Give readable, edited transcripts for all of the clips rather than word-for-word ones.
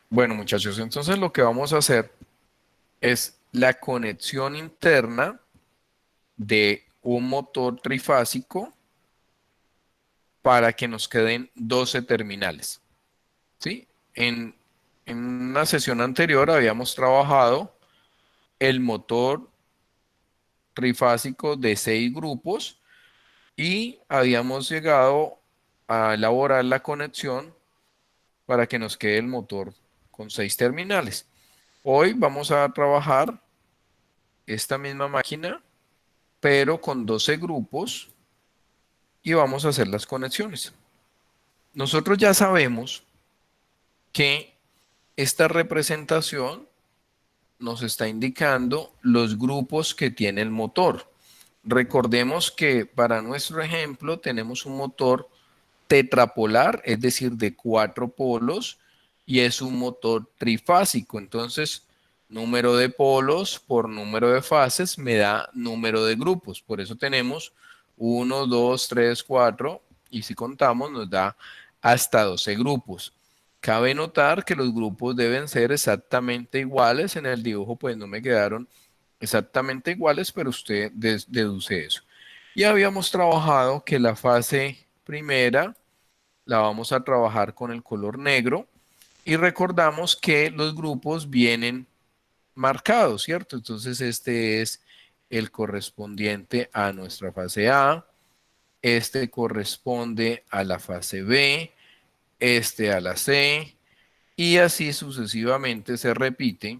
Bueno, muchachos, entonces lo que vamos a hacer es la conexión interna de un motor trifásico para que nos queden 12 terminales, ¿sí? En una sesión anterior habíamos trabajado el motor trifásico de 6 grupos y habíamos llegado a elaborar la conexión para que nos quede el motor con 6 terminales. Hoy vamos a trabajar esta misma máquina, pero con 12 grupos y vamos a hacer las conexiones. Nosotros ya sabemos que esta representación nos está indicando los grupos que tiene el motor. Recordemos que para nuestro ejemplo tenemos un motor tetrapolar, es decir, de 4 polos, y es un motor trifásico. Entonces, número de polos por número de fases me da número de grupos. Por eso tenemos 1, 2, 3, 4, y si contamos nos da hasta 12 grupos. Cabe notar que los grupos deben ser exactamente iguales. En el dibujo pues no me quedaron exactamente iguales, pero usted deduce eso. Y habíamos trabajado que la fase primera la vamos a trabajar con el color negro y recordamos que los grupos vienen marcados, ¿cierto? Entonces este es el correspondiente a nuestra fase A, este corresponde a la fase B, este a la C y así sucesivamente se repite,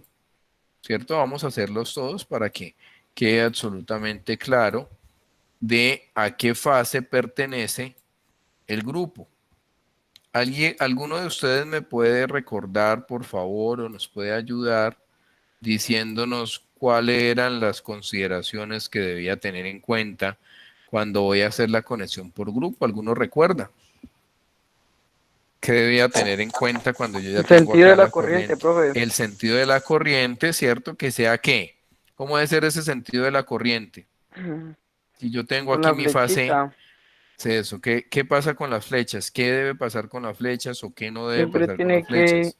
¿cierto? Vamos a hacerlos todos para que quede absolutamente claro de a qué fase pertenece el grupo. ¿Alguno de ustedes me puede recordar, por favor, o nos puede ayudar diciéndonos cuáles eran las consideraciones que debía tener en cuenta cuando voy a hacer la conexión por grupo? ¿Alguno recuerda? ¿Qué debía tener en cuenta cuando yo ya El tengo sentido de acá la la corriente, corriente? profe. El sentido de la corriente, ¿cierto? Que sea ¿qué? ¿Cómo debe ser ese sentido de la corriente? Si yo tengo Con aquí la mi fase, flechita. sé eso. ¿Qué pasa con las flechas? ¿Qué debe pasar con las flechas o qué no debe Siempre pasar con las tiene que flechas?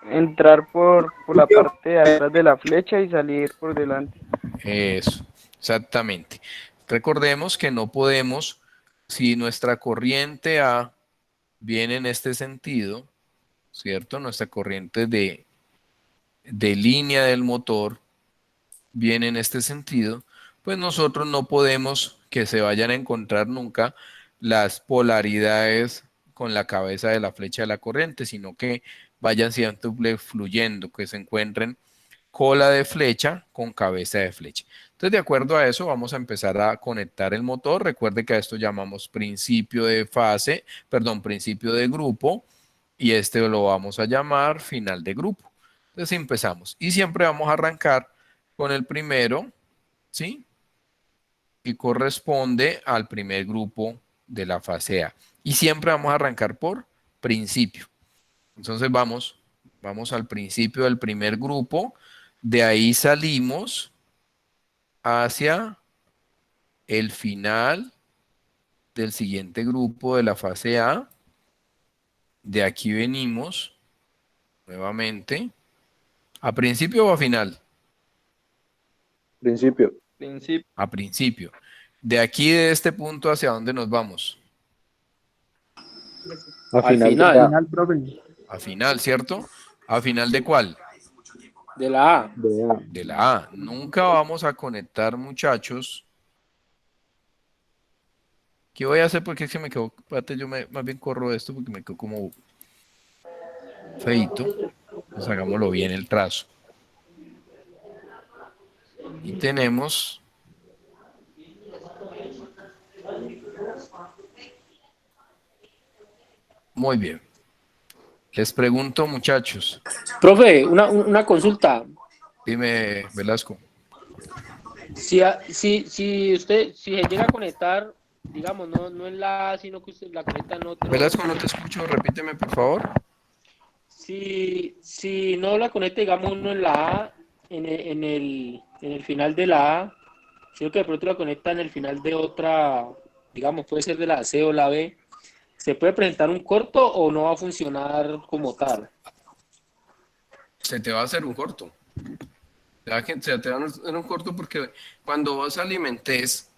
entrar por la parte de atrás de la flecha y salir por delante. Eso, exactamente. Recordemos que no podemos, si nuestra corriente A viene en este sentido, ¿cierto? Nuestra corriente de línea del motor viene en este sentido, pues nosotros no podemos que se vayan a encontrar nunca las polaridades con la cabeza de la flecha de la corriente, sino que vayan siempre fluyendo, que se encuentren cola de flecha con cabeza de flecha. Entonces, de acuerdo a eso, vamos a empezar a conectar el motor. Recuerde que a esto llamamos principio de fase, perdón, principio de grupo, y este lo vamos a llamar final de grupo. Entonces empezamos. Y siempre vamos a arrancar con el primero, ¿sí? Y corresponde al primer grupo de la fase A. Y siempre vamos a arrancar por principio. Entonces vamos al principio del primer grupo, de ahí salimos hacia el final del siguiente grupo de la fase A, de aquí venimos nuevamente, a principio o a final, Principio. Principio. a principio. De aquí de este punto hacia dónde nos vamos, A Al final de final la, Final, profe. a final, ¿cierto? ¿A final de cuál? de la A. de A. De la A. Nunca vamos a conectar, muchachos. ¿Qué voy a hacer? Porque es que me quedo, espérate, más bien corro esto porque me quedo como feito. Pues hagámoslo bien el trazo. Y tenemos, muy bien. Les pregunto, muchachos, Profe, una consulta. dime, Velasco. Si usted, si se llega a conectar, digamos, no en la A, sino que usted la conecta en otro. Velasco, no te escucho, repíteme, por favor. Si no la conecta, digamos, uno en la A, en el final de la A, sino que de pronto la conecta en el final de otra, digamos, puede ser de la C o la B, ¿se puede presentar un corto o no va a funcionar como tal? se te va a hacer un corto. Se te va a hacer un corto porque cuando vos alimentes,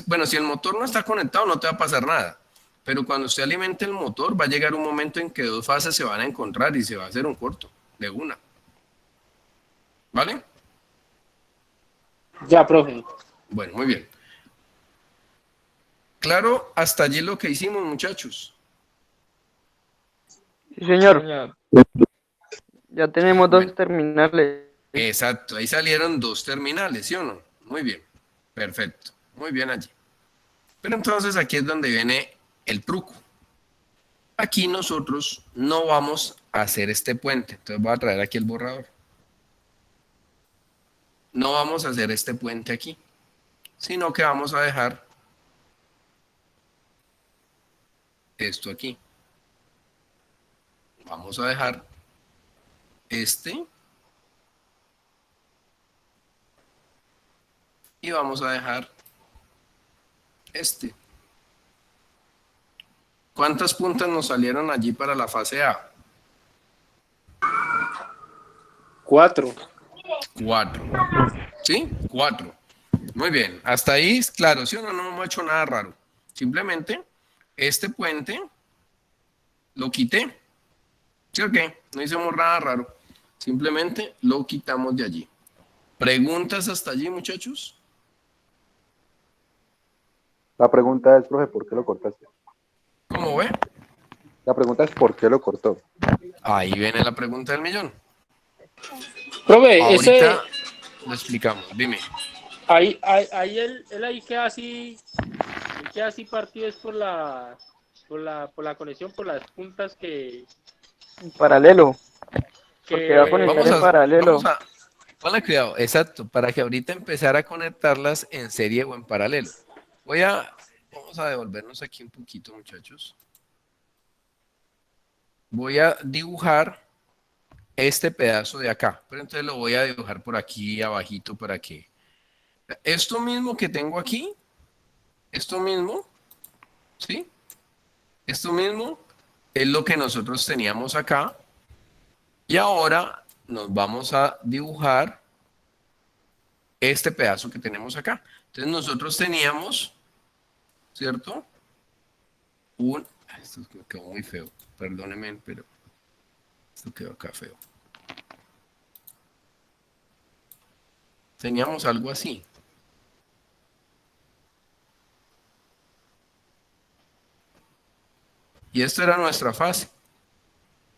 bueno, si el motor no está conectado no te va a pasar nada. Pero cuando usted alimente el motor, va a llegar un momento en que dos fases se van a encontrar y se va a hacer un corto de una. ¿Vale? Ya, profe. Bueno, muy bien. Claro, hasta allí lo que hicimos, muchachos. Sí, señor. Señor. Ya tenemos Bueno. dos terminales. Exacto, ahí salieron dos terminales, ¿sí o no? Muy bien, perfecto, muy bien allí. Pero entonces aquí es donde viene el truco. Aquí nosotros no vamos a hacer este puente, entonces voy a traer aquí el borrador. No vamos a hacer este puente aquí, sino que vamos a dejar esto aquí. Vamos a dejar este y vamos a dejar este. ¿Cuántas puntas nos salieron allí para la fase A? 4. 4. ¿Sí? 4. Muy bien. Hasta ahí, claro, ¿sí o no? No hemos hecho nada raro. Simplemente, este puente lo quité. ¿Sí o qué? No hicimos nada raro. Simplemente lo quitamos de allí. ¿Preguntas hasta allí, muchachos? La pregunta es, profe, ¿por qué lo cortaste? ¿Cómo ve? La pregunta es, ¿por qué lo cortó? Ahí viene la pregunta del millón. Profe, Ahorita lo explicamos. Dime. ahí él ahí queda así partido es por la conexión, por las puntas En paralelo. Porque va a conectar Vamos en paralelo. ponle cuidado, exacto, para que ahorita empezar a conectarlas en serie o en paralelo. Vamos a devolvernos aquí un poquito, muchachos. Voy a dibujar este pedazo de acá, pero entonces lo voy a dibujar por aquí abajito para que esto mismo que tengo aquí, esto mismo, ¿sí? Esto mismo es lo que nosotros teníamos acá y ahora nos vamos a dibujar este pedazo que tenemos acá. Entonces nosotros teníamos, ¿cierto? Esto quedó muy feo, perdónenme, pero esto quedó acá feo. Teníamos algo así. Y esto era nuestra fase.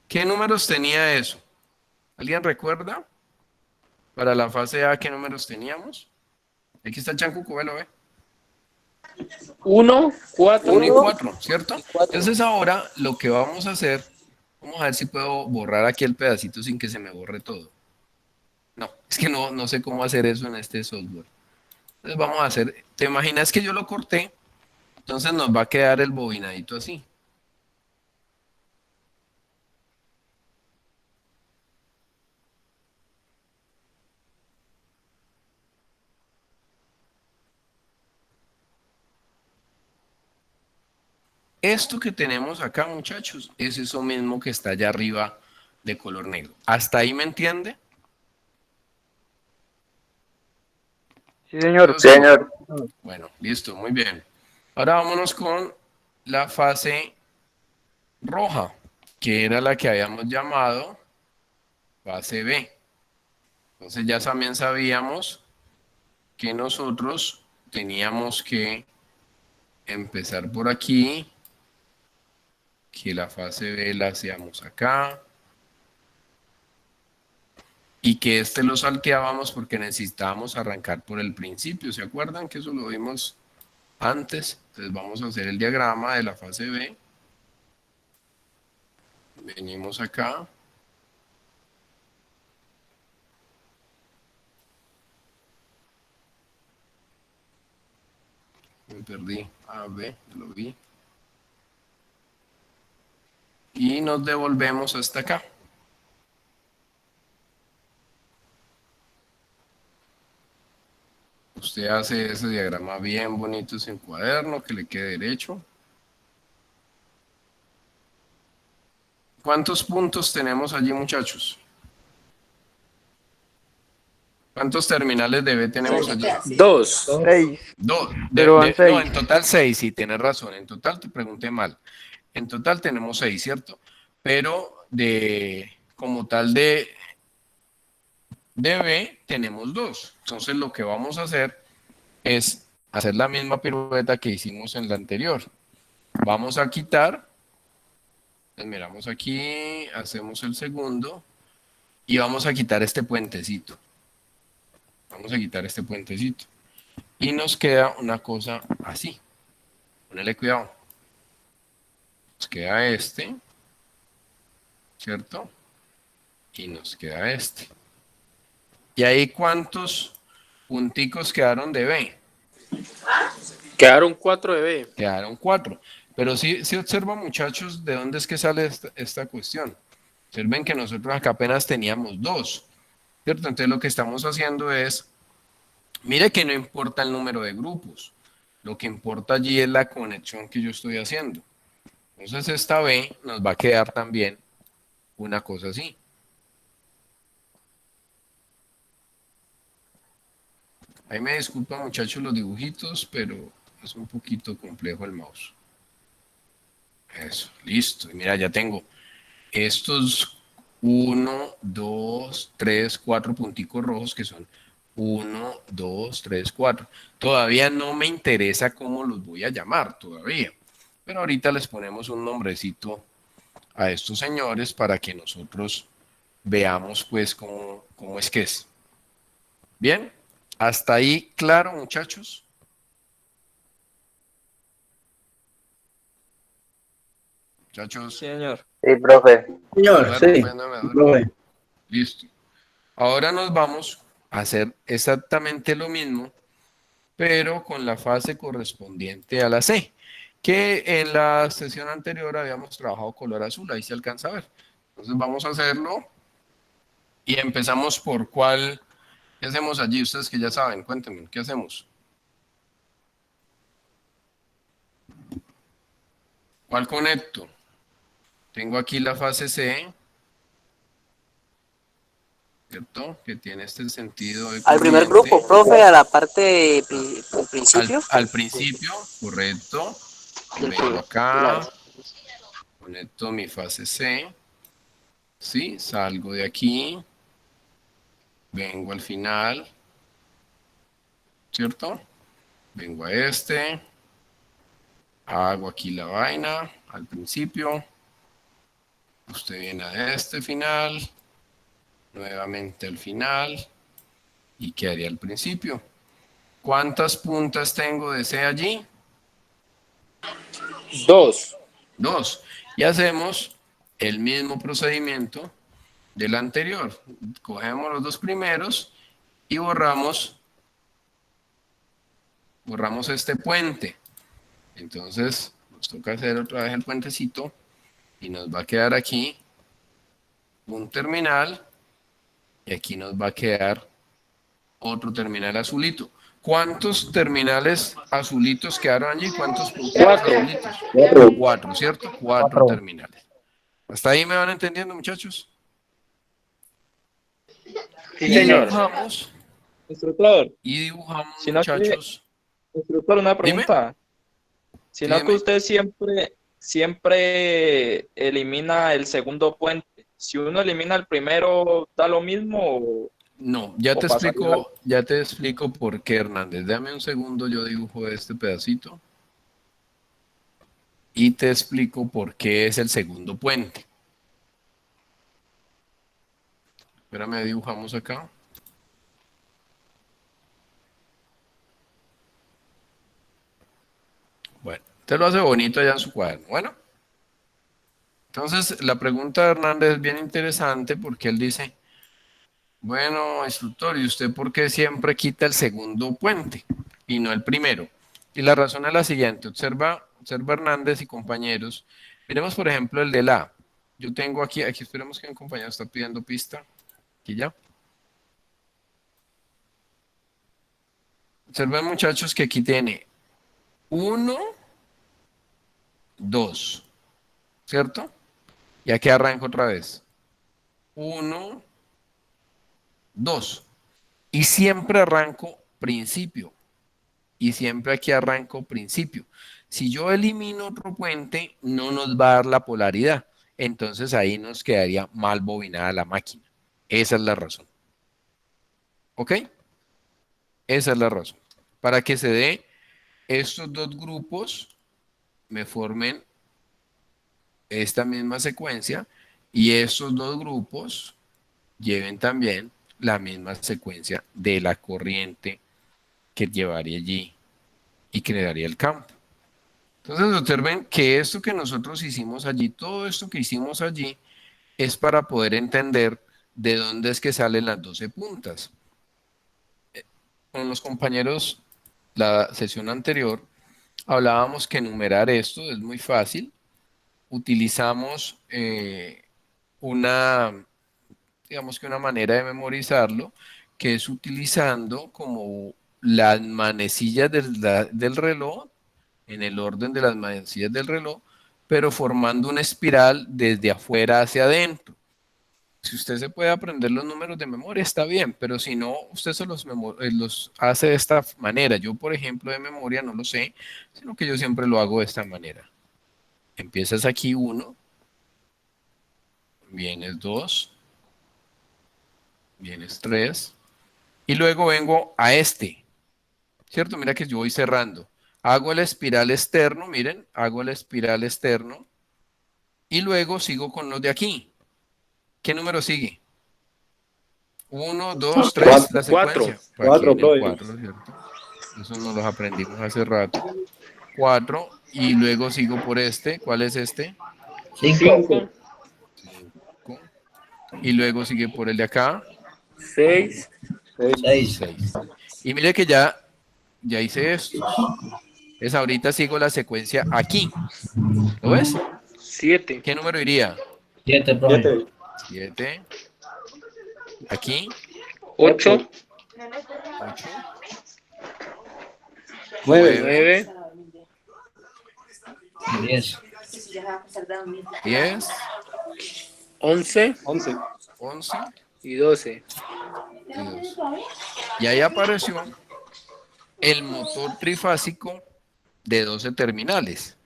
¿Qué números tenía eso? ¿Alguien recuerda? Para la fase A, ¿qué números teníamos? Aquí está Chancuco, velo, ve. 1, 4. 1 y 4, ¿cierto? y 4. Entonces ahora lo que vamos a hacer, vamos a ver si puedo borrar aquí el pedacito sin que se me borre todo. No, es que no sé cómo hacer eso en este software. Entonces vamos a hacer, ¿te imaginas que yo lo corté? Entonces nos va a quedar el bobinadito así. Esto que tenemos acá, muchachos, es eso mismo que está allá arriba de color negro. ¿Hasta ahí me entiende? Sí, señor. Señor. Bueno, listo, muy bien. Ahora vámonos con la fase roja, que era la que habíamos llamado fase B. Entonces ya también sabíamos que nosotros teníamos que empezar por aquí, que la fase B la hacíamos acá, y que este lo salteábamos porque necesitábamos arrancar por el principio. ¿Se acuerdan que eso lo vimos antes? Entonces vamos a hacer el diagrama de la fase B. Venimos acá. Me perdí. A, B, lo vi. Y nos devolvemos hasta acá. Usted hace ese diagrama bien bonito sin cuaderno, que le quede derecho. ¿Cuántos puntos tenemos allí, muchachos? ¿Cuántos terminales de B tenemos allí? 2. 6. 2. Pero van No, 6. en total 6, sí, tienes razón. En total te pregunté mal. En total tenemos 6, ¿cierto? Pero como tal de B tenemos 2. Entonces lo que vamos a hacer es hacer la misma pirueta que hicimos en la anterior. Vamos a quitar, pues miramos aquí, hacemos el segundo y vamos a quitar este puentecito. Vamos a quitar este puentecito. Y nos queda una cosa así. Ponele cuidado. Nos queda este, ¿cierto? Y nos queda este. ¿Y ahí cuántos punticos quedaron de B? Quedaron 4 de B. Quedaron 4. Pero sí observa, muchachos, de dónde es que sale esta cuestión. Observen que nosotros acá apenas teníamos 2, ¿cierto? Entonces lo que estamos haciendo es, mire que no importa el número de grupos, lo que importa allí es la conexión que yo estoy haciendo. Entonces esta B nos va a quedar también una cosa así. Ahí me disculpan, muchachos, los dibujitos, pero es un poquito complejo el mouse. Eso, listo. Y mira, ya tengo estos 1, 2, 3, 4 punticos rojos que son 1, 2, 3, 4. Todavía no me interesa cómo los voy a llamar todavía. Pero ahorita les ponemos un nombrecito a estos señores para que nosotros veamos pues cómo es que es. Bien, hasta ahí claro, muchachos. Muchachos, Señor. Sí, profe. me Señor, duermo, sí, pues no me duermo. profe. Listo. Ahora nos vamos a hacer exactamente lo mismo, pero con la fase correspondiente a la C, que en la sesión anterior habíamos trabajado color azul, ahí se alcanza a ver. Entonces vamos a hacerlo y empezamos por cuál. ¿Qué hacemos allí? Ustedes que ya saben, cuéntenme, ¿qué hacemos? ¿Cuál conecto? Tengo aquí la fase C, ¿cierto? Que tiene este sentido de Al primer corriente. grupo, profe, a la parte al principio. Al principio, correcto. Del Vengo pilar. acá, conecto mi fase C, ¿sí? Salgo de aquí, vengo al final, ¿cierto? Vengo a este, hago aquí la vaina al principio, usted viene a este final, nuevamente al final y quedaría al principio. ¿Cuántas puntas tengo de C allí? 2. 2. Y hacemos el mismo procedimiento del anterior. Cogemos los dos primeros y borramos este puente. Entonces nos toca hacer otra vez el puentecito y nos va a quedar aquí un terminal y aquí nos va a quedar otro terminal azulito. ¿Cuántos terminales azulitos quedaron allí? ¿Cuántos puntitos 4. azulitos? 4, ¿cierto? 4 terminales. ¿Hasta ahí me van entendiendo, muchachos? Sí, Y señor. dibujamos, Instructor, sino que, muchachos. instructor, una Dime. pregunta. Sino que Dime. usted siempre elimina el segundo puente. Si uno elimina el primero, ¿da lo mismo o No, ya te pasaría algo? explico por qué, Hernández. Dame un segundo, yo dibujo este pedacito y te explico por qué es el segundo puente. Espérame, dibujamos acá. Bueno, te lo hace bonito allá en su cuaderno. Bueno, entonces la pregunta de Hernández es bien interesante porque él dice, bueno, instructor, ¿y usted por qué siempre quita el segundo puente y no el primero? Y la razón es la siguiente, observa Hernández y compañeros. Miremos, por ejemplo, el de la. Yo tengo aquí esperemos que un compañero está pidiendo pista. Aquí ya. Observen, muchachos, que aquí tiene 1, 2, ¿cierto? Y aquí arranco otra vez. 1, 2. Y siempre arranco principio. Y siempre aquí arranco principio. Si yo elimino otro puente, no nos va a dar la polaridad. Entonces ahí nos quedaría mal bobinada la máquina. Esa es la razón. ¿Ok? Esa es la razón. Para que se dé estos dos grupos, me formen esta misma secuencia y estos dos grupos lleven también la misma secuencia de la corriente que llevaría allí y crearía el campo. Entonces observen que esto que nosotros hicimos allí, todo esto que hicimos allí, es para poder entender de dónde es que salen las 12 puntas. Con los compañeros, la sesión anterior, hablábamos que enumerar esto es muy fácil. Utilizamos una, digamos que una manera de memorizarlo, que es utilizando como las manecillas del reloj, en el orden de las manecillas del reloj, pero formando una espiral desde afuera hacia adentro. Si usted se puede aprender los números de memoria, está bien, pero si no, usted se los hace de esta manera. Yo, por ejemplo, de memoria no lo sé, sino que yo siempre lo hago de esta manera. Empiezas aquí 1, vienes 2, vienes 3, y luego vengo a este, ¿cierto? Mira que yo voy cerrando. Hago el espiral externo, miren, hago el espiral externo, y luego sigo con los de aquí. ¿Qué número sigue? 1, 2, 3, la Cuatro. secuencia. Aquí en el 4, ¿cierto? Eso nos los aprendimos hace rato. 4, y luego sigo por este. ¿Cuál es este? 5, 5. Y luego sigue por el de acá. 6, 6. 6. Y mire que ya hice estos. Entonces ahorita sigo la secuencia aquí. ¿Lo ves? 7, ¿Qué número iría? 7, profe. 7. Aquí. 8, 8. 9. 9, 10. 10. 11 11. 11. y 12. Y 12. Y ahí apareció el motor trifásico de 12 terminales.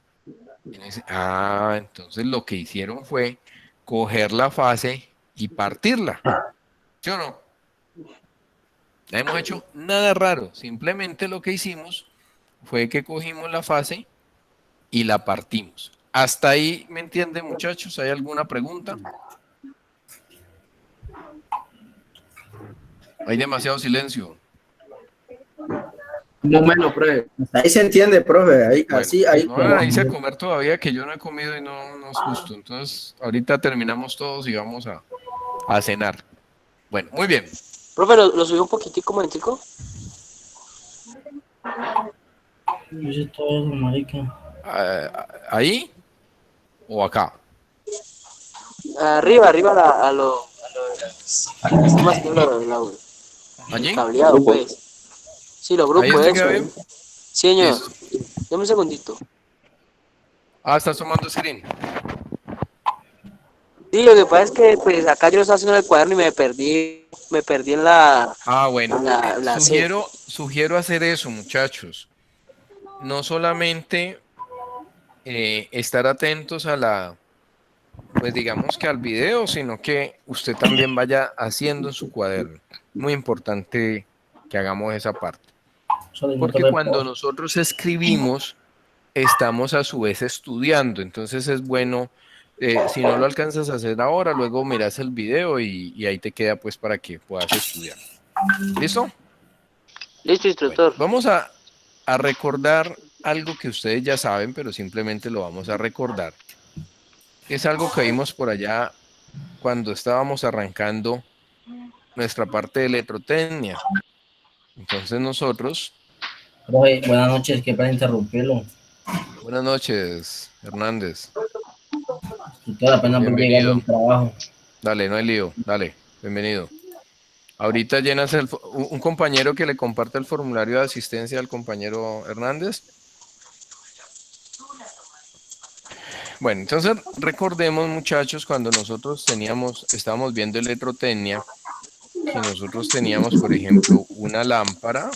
Entonces lo que hicieron fue coger la fase y partirla. ¿Sí o no? No hemos hecho nada raro. Simplemente lo que hicimos fue que cogimos la fase y la partimos. ¿Hasta ahí me entienden, muchachos? ¿Hay alguna pregunta? Hay demasiado silencio. Un momento, profe. Ahí se entiende, profe. Ahí, Bueno, así, ahí. no van a irse a comer todavía, que yo no he comido y no es justo. Entonces, ahorita terminamos todos y vamos a cenar. Bueno, muy bien. Profe, ¿lo subí un poquitico, momentico? Yo hice todo eso, marica. ¿Ahí o acá? Arriba, a lo ¿cómo es que ¿Allí? el cableado, Grupo. pues. Sí, los ¿Ahí grupos, usted queda eso. bien? Sí, señor. Listo. Dame un segundito. ¿Estás tomando screen? Sí, lo que pasa es que pues acá yo lo estaba haciendo en el cuaderno y me perdí en la, Bueno. la C. Sugiero hacer eso, muchachos. No solamente estar atentos pues digamos que al video, sino que usted también vaya haciendo en su cuaderno. Muy importante que hagamos esa parte. Porque cuando nosotros escribimos, estamos a su vez estudiando. Entonces es bueno, si no lo alcanzas a hacer ahora, luego miras el video y ahí te queda pues para que puedas estudiar. ¿Listo? Listo, instructor. Bueno, vamos a recordar algo que ustedes ya saben, pero simplemente lo vamos a recordar. Es algo que vimos por allá cuando estábamos arrancando nuestra parte de electrotecnia. Entonces nosotros... Profe, buenas noches, que para interrumpirlo. Buenas noches, Hernández. Y toda la pena por llegar al trabajo. Dale, no hay lío. Dale, bienvenido. Ahorita llenas un compañero que le comparte el formulario de asistencia al compañero Hernández. Bueno, entonces recordemos, muchachos, cuando nosotros estábamos viendo electrotecnia, que nosotros teníamos, por ejemplo, una lámpara,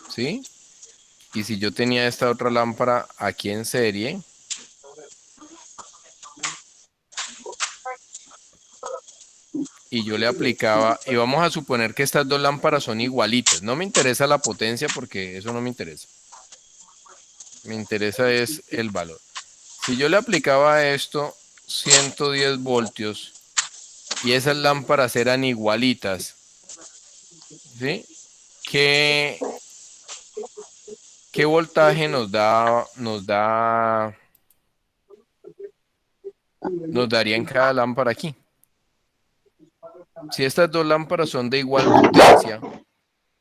¿sí? Y si yo tenía esta otra lámpara aquí en serie, y yo le aplicaba, y vamos a suponer que estas dos lámparas son igualitas. No me interesa la potencia porque eso no me interesa. Me interesa es el valor. Si yo le aplicaba a esto 110 voltios y esas lámparas eran igualitas, ¿sí? ¿Qué voltaje nos daría en cada lámpara aquí? Si estas dos lámparas son de igual potencia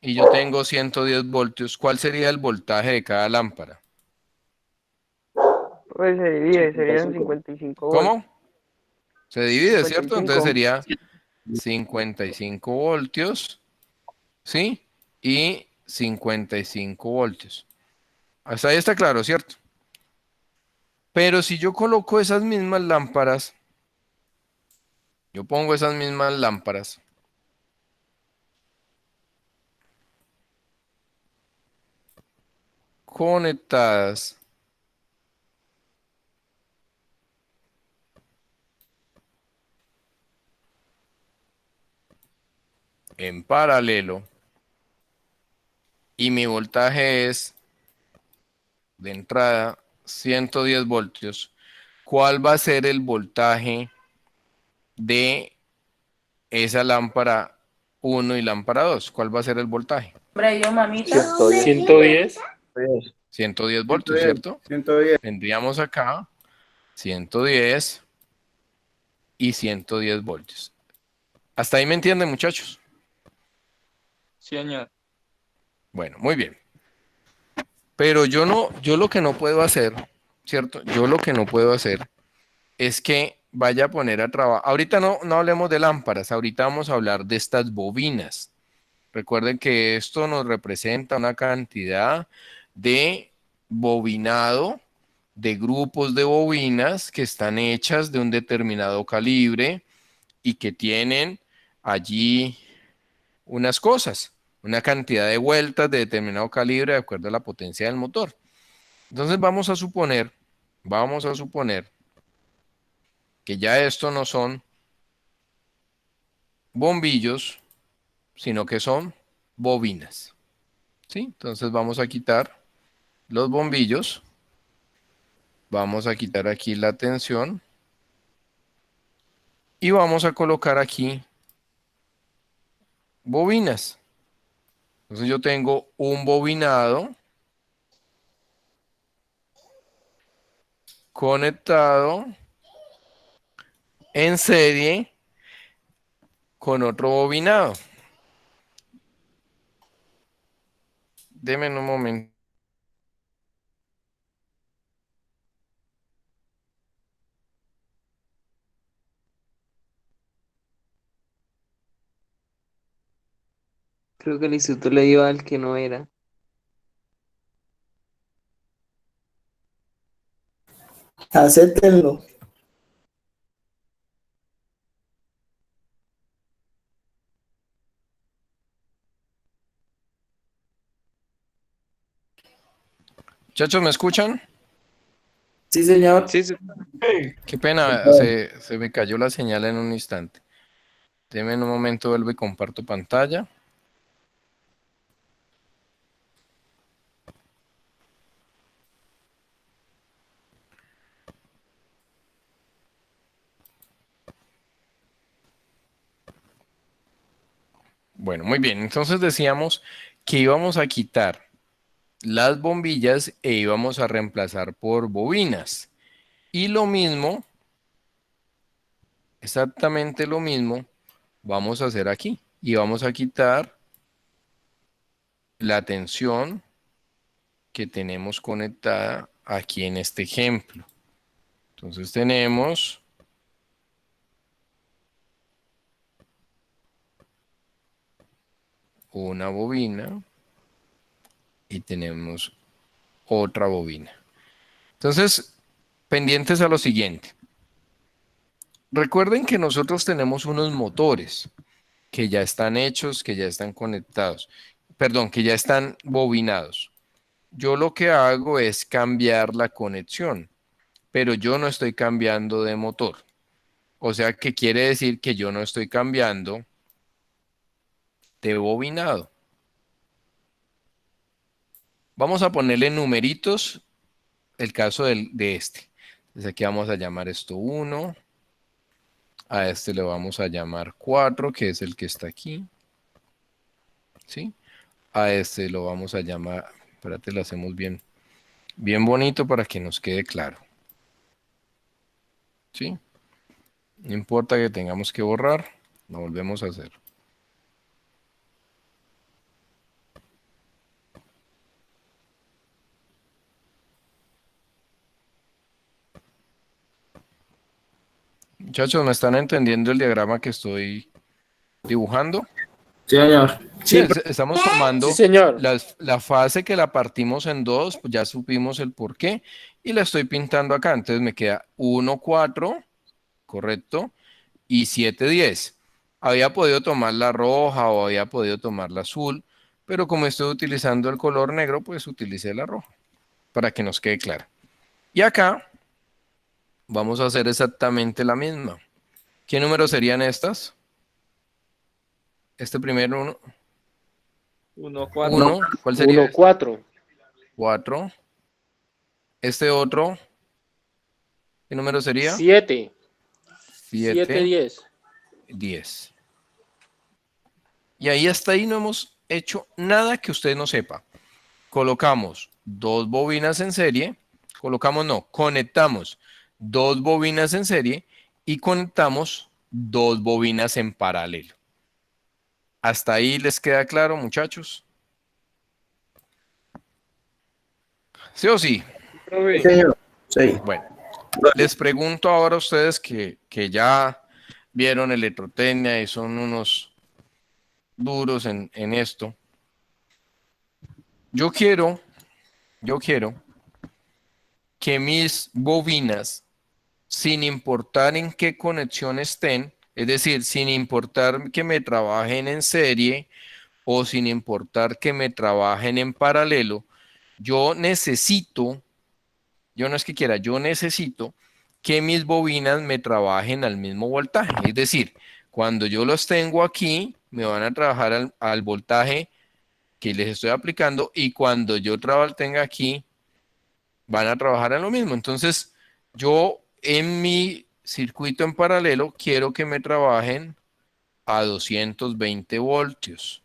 y yo tengo 110 voltios, ¿cuál sería el voltaje de cada lámpara? Pues se divide, serían 55. 55 voltios. ¿Cómo? Se divide, ¿cierto? Entonces 55. sería 55 voltios, ¿sí? Y 55 voltios. Hasta ahí está claro, ¿cierto? Pero si yo coloco esas mismas lámparas, yo pongo esas mismas lámparas conectadas en paralelo y mi voltaje es de entrada 110 voltios, ¿cuál va a ser el voltaje de esa lámpara 1 y lámpara 2? ¿Cuál va a ser el voltaje? Hombre, yo, mamita. 110. 110 voltios, 110, ¿cierto? 110. Tendríamos acá 110 y 110 voltios. ¿Hasta ahí me entienden, muchachos? Sí, señor. Bueno, muy bien. Pero yo lo que no puedo hacer, ¿cierto? Yo lo que no puedo hacer es que vaya a poner a trabajar. Ahorita no hablemos de lámparas, ahorita vamos a hablar de estas bobinas. Recuerden que esto nos representa una cantidad de bobinado, de grupos de bobinas que están hechas de un determinado calibre y que tienen allí unas cosas, una cantidad de vueltas de determinado calibre de acuerdo a la potencia del motor. Entonces vamos a suponer que ya esto no son bombillos, sino que son bobinas. ¿Sí? Entonces vamos a quitar los bombillos, vamos a quitar aquí la tensión y vamos a colocar aquí bobinas. Entonces yo tengo un bobinado conectado en serie con otro bobinado. Deme un momento. Creo que el instituto le dio al que no era. Acéptenlo. Muchachos, ¿me escuchan? Sí, señor. Sí, sí. Qué pena, se me cayó la señal en un instante. Deme un momento, vuelvo y comparto pantalla. Bueno, muy bien. Entonces decíamos que íbamos a quitar las bombillas e íbamos a reemplazar por bobinas. Y lo mismo, exactamente lo mismo, vamos a hacer aquí. Y vamos a quitar la tensión que tenemos conectada aquí en este ejemplo. Entonces tenemos una bobina y tenemos otra bobina. Entonces, pendientes a lo siguiente. Recuerden que nosotros tenemos unos motores que ya están hechos, que ya están conectados. Perdón, que ya están bobinados. Yo lo que hago es cambiar la conexión, pero yo no estoy cambiando de motor. O sea, que quiere decir que yo no estoy cambiando de bobinado. Vamos a ponerle numeritos el caso de este. Entonces aquí vamos a llamar esto 1. A este le vamos a llamar 4, que es el que está aquí. ¿Sí? A este lo vamos a llamar, espérate, lo hacemos bien, bien bonito para que nos quede claro. ¿Sí? No importa que tengamos que borrar, lo volvemos a hacer. Muchachos, ¿me están entendiendo el diagrama que estoy dibujando? Sí, señor. Sí, Sí, estamos tomando Sí, señor. la fase que la partimos en dos, pues ya supimos el por qué, y la estoy pintando acá. Entonces me queda 1, 4, correcto, y 7, 10. Había podido tomar la roja o había podido tomar la azul, pero como estoy utilizando el color negro, pues utilicé la roja, para que nos quede claro. Y acá vamos a hacer exactamente la misma. ¿Qué números serían estas? Este primero, 1. 1, 4. 1, ¿cuál sería? 1, 4. 4. Este otro, ¿qué número sería? 7. 7, 7, 10. 10. Y ahí hasta ahí no hemos hecho nada que usted no sepa. Colocamos dos bobinas en serie, conectamos dos bobinas en serie y conectamos dos bobinas en paralelo. ¿Hasta ahí les queda claro, muchachos? ¿Sí o sí? sí, señor. Sí. Bueno, les pregunto ahora a ustedes que ya vieron electrotecnia y son unos duros en esto. Yo quiero que mis bobinas, sin importar en qué conexión estén, es decir, sin importar que me trabajen en serie o sin importar que me trabajen en paralelo, yo necesito, yo no es que quiera, yo necesito que mis bobinas me trabajen al mismo voltaje. Es decir, cuando yo los tengo aquí, me van a trabajar al voltaje que les estoy aplicando y cuando yo tenga aquí, van a trabajar en lo mismo. Entonces, yo en mi circuito en paralelo quiero que me trabajen a 220 voltios.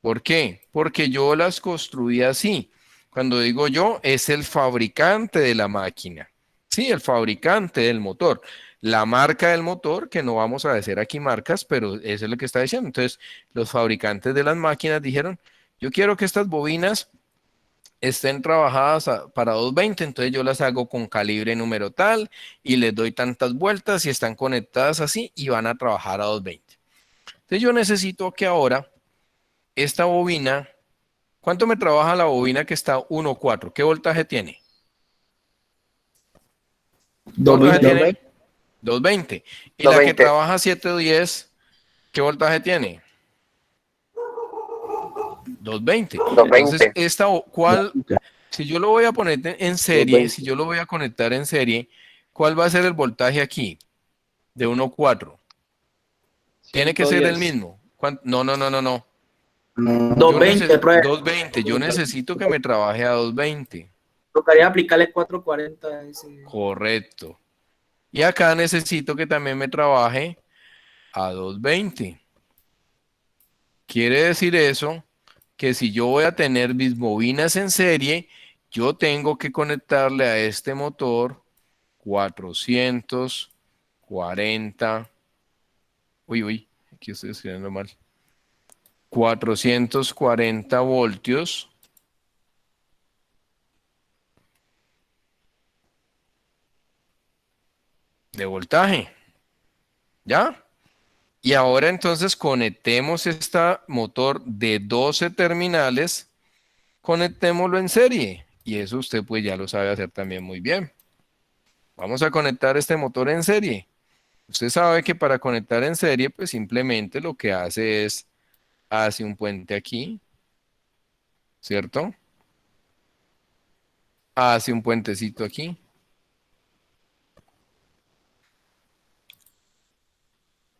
¿Por qué? Porque yo las construí así. Cuando digo yo, es el fabricante de la máquina. Sí, el fabricante del motor. La marca del motor, que no vamos a decir aquí marcas, pero eso es lo que está diciendo. Entonces, los fabricantes de las máquinas dijeron, yo quiero que estas bobinas estén trabajadas para 220, entonces yo las hago con calibre número tal y les doy tantas vueltas y están conectadas así y van a trabajar a 220. Entonces yo necesito que ahora esta bobina, ¿cuánto me trabaja la bobina que está 1.4? ¿Qué voltaje tiene? ¿Qué voltaje tiene? 220. Y la que trabaja 710, ¿qué voltaje tiene? 220. Entonces, si yo lo voy a poner en serie, si yo lo voy a conectar en serie, ¿cuál va a ser el voltaje aquí? De 1.4. Tiene que ser el 110. mismo. No. 220, profe. 220. Yo necesito que me trabaje a 220. Tocaría aplicarle 440 a ese. Correcto. Y acá necesito que también me trabaje a 220. Quiere decir eso que si yo voy a tener mis bobinas en serie, yo tengo que conectarle a este motor 440. Uy, aquí estoy escribiendo mal. 440 voltios. De voltaje. ¿Ya? Y ahora entonces conectemos este motor de 12 terminales, conectémoslo en serie. Y eso usted pues ya lo sabe hacer también muy bien. Vamos a conectar este motor en serie. Usted sabe que para conectar en serie, pues simplemente lo que hace es, hace un puente aquí, ¿cierto? Hace un puentecito aquí.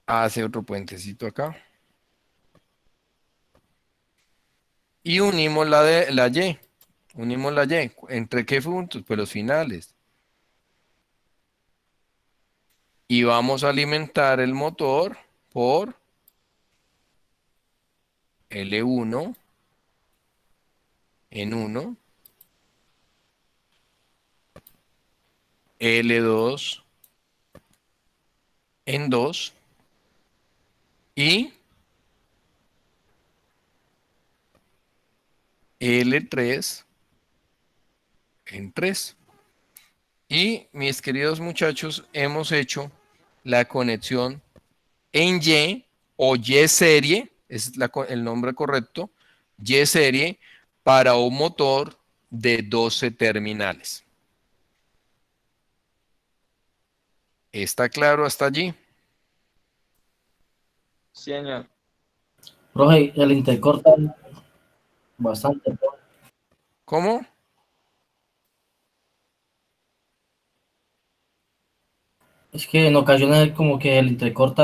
Hace otro puentecito acá. Y unimos la Y. Unimos la Y. ¿Entre qué puntos? Pues los finales. Y vamos a alimentar el motor por L1 en 1, L2 en 2 y L3 en 3. Y mis queridos muchachos, hemos hecho la conexión en Y o Y serie, es el nombre correcto, Y serie para un motor de 12 terminales. ¿Está claro hasta allí? Sí, señor. Profe, el intercorta bastante, profe. ¿Cómo? Es que en ocasiones como que el intercorta